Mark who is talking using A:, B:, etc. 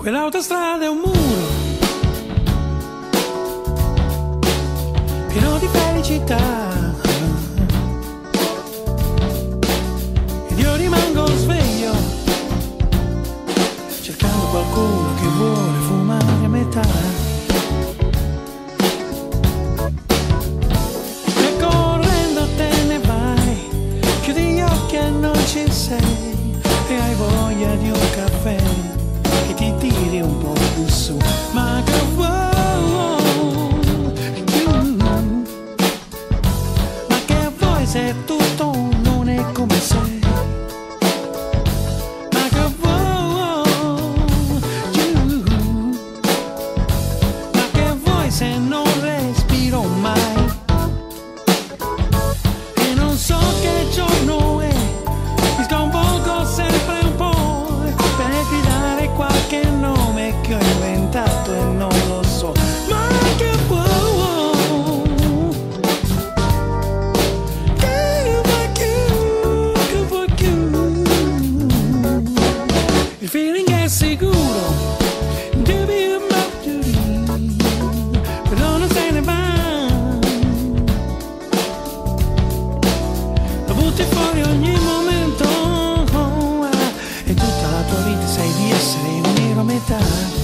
A: Quell'autostrada è un muro pieno di felicità ed io rimango sveglio cercando qualcuno che vuole fumare a metà. E correndo te ne vai, chiudi gli occhi e non ci sei e hai voglia di un caffè che ti tiri un po' più su, ma che ma che vuoi se tutto non è come sei, ma che ma che vuoi se non respiro mai e non so che giorno è, mi sconvolgo sempre un po' per gridare qualche nome che ho inventato e non lo so, ma che vuoi il feeling è sicuro, però non se ne va, lo butti fuori ogni momento e tutta la tua vita sai di essere un nero a metà.